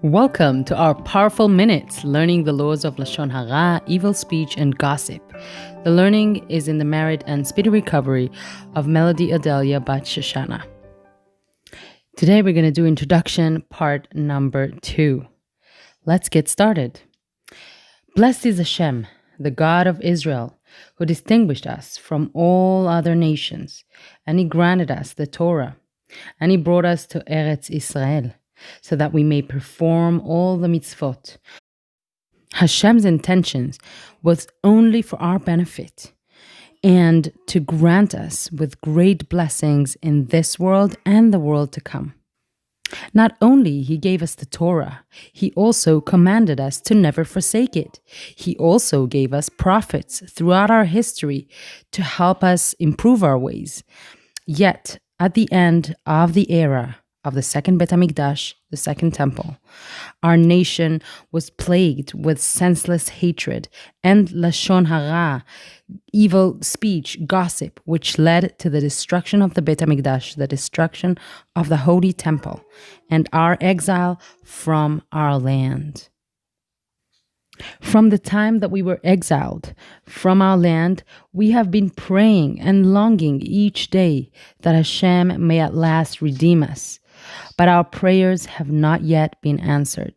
Welcome to our powerful minutes, learning the laws of Lashon Harah, evil speech, and gossip. The learning is in the merit and speedy recovery of Melody Adelia Bat Shoshana. Today we're going to do introduction part number 2. Let's get started. Blessed is Hashem, the God of Israel, who distinguished us from all other nations, and He granted us the Torah, and He brought us to Eretz Israel, so that we may perform all the mitzvot. Hashem's intentions was only for our benefit and to grant us with great blessings in this world and the world to come. Not only He gave us the Torah, He also commanded us to never forsake it. He also gave us prophets throughout our history to help us improve our ways. Yet, at the end of the era of the second Bet HaMikdash, the second temple, our nation was plagued with senseless hatred and Lashon Harah, evil speech, gossip, which led to the destruction of the Bet HaMikdash, the destruction of the Holy Temple, and our exile from our land. From the time that we were exiled from our land, we have been praying and longing each day that Hashem may at last redeem us. But our prayers have not yet been answered.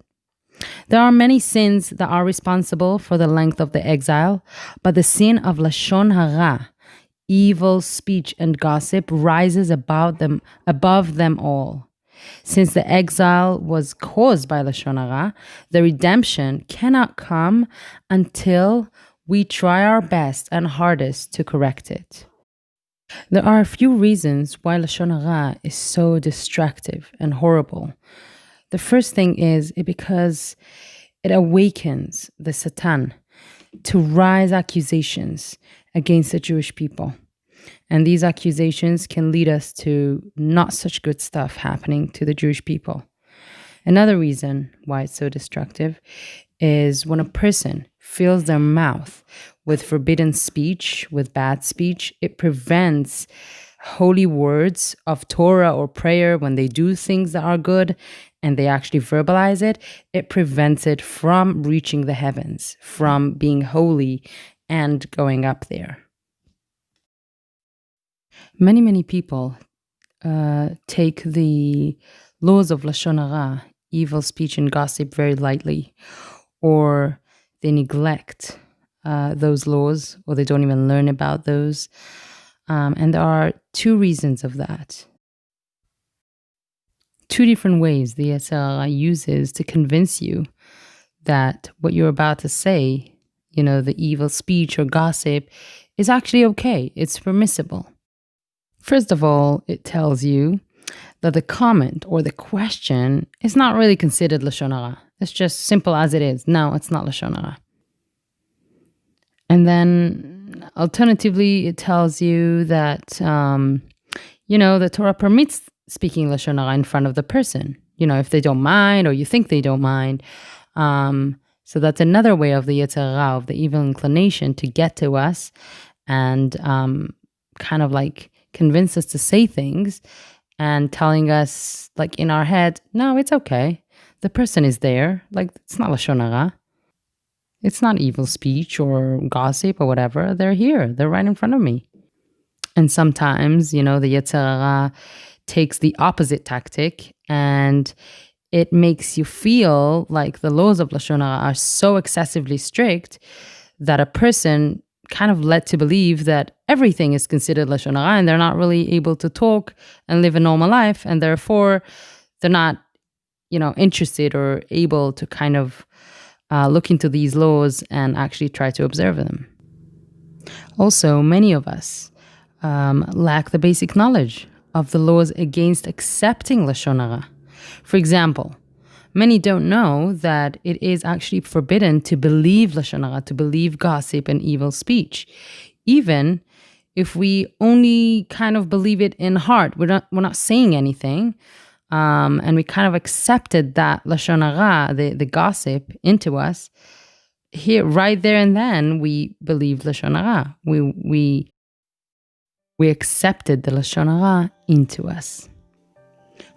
There are many sins that are responsible for the length of the exile, but the sin of Lashon Harah, evil speech and gossip, rises above them all. Since the exile was caused by Lashon Harah, the redemption cannot come until we try our best and hardest to correct it. There are a few reasons why Lashon Harah is so destructive and horrible. The first thing is because it awakens the Satan to rise accusations against the Jewish people. And these accusations can lead us to not such good stuff happening to the Jewish people. Another reason why it's so destructive is when a person fills their mouth with forbidden speech, with bad speech, it prevents holy words of Torah or prayer when they do things that are good and they actually verbalize it. It prevents it from reaching the heavens, from being holy and going up there. Many people take the laws of Lashon Harah, evil speech and gossip, very lightly, or they neglect those laws, or they don't even learn about those. And there are two reasons of that. Two different ways the Yetzer Hara uses to convince you that what you're about to say, the evil speech or gossip, is actually okay. It's permissible. First of all, it tells you that the comment or the question is not really considered Lashon Harah. It's just simple as it is. No, it's not Lashon Harah. And then, alternatively, it tells you that, the Torah permits speaking Lashon Harah in front of the person, if they don't mind or you think they don't mind. So that's another way of the Yetzer Hara, of the evil inclination, to get to us and kind of like convince us to say things and telling us, like in our head, no, it's okay. The person is there. Like, it's not Lashon Harah. It's not evil speech or gossip or whatever. They're here. They're right in front of me. And sometimes, the Yetzer Hara takes the opposite tactic and it makes you feel like the laws of Lashon Harah are so excessively strict that a person kind of led to believe that everything is considered Lashon Harah and they're not really able to talk and live a normal life, and therefore they're not, interested or able to kind of look into these laws and actually try to observe them. Also, many of us lack the basic knowledge of the laws against accepting Lashon Harah. For example, many don't know that it is actually forbidden to believe Lashon Harah, to believe gossip and evil speech, even if we only kind of believe it in heart. We're not saying anything, and we kind of accepted that Lashon Harah, the gossip, into us. Here, right there and then, we believed Lashon Harah. We accepted the Lashon Harah into us.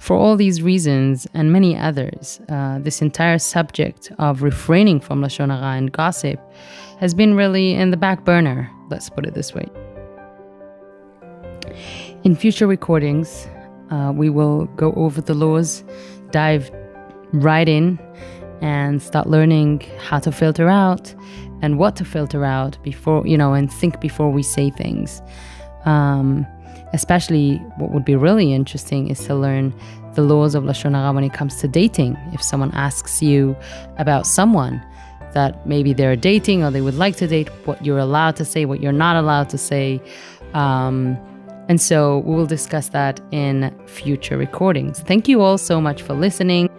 For all these reasons and many others, this entire subject of refraining from Lashon Hara and gossip has been really in the back burner, let's put it this way. In future recordings, we will go over the laws, dive right in, and start learning how to filter out and what to filter out before, and think before we say things. Especially what would be really interesting is to learn the laws of Lashon Hara when it comes to dating. If someone asks you about someone that maybe they're dating or they would like to date, what you're allowed to say, what you're not allowed to say. And so we will discuss that in future recordings. Thank you all so much for listening.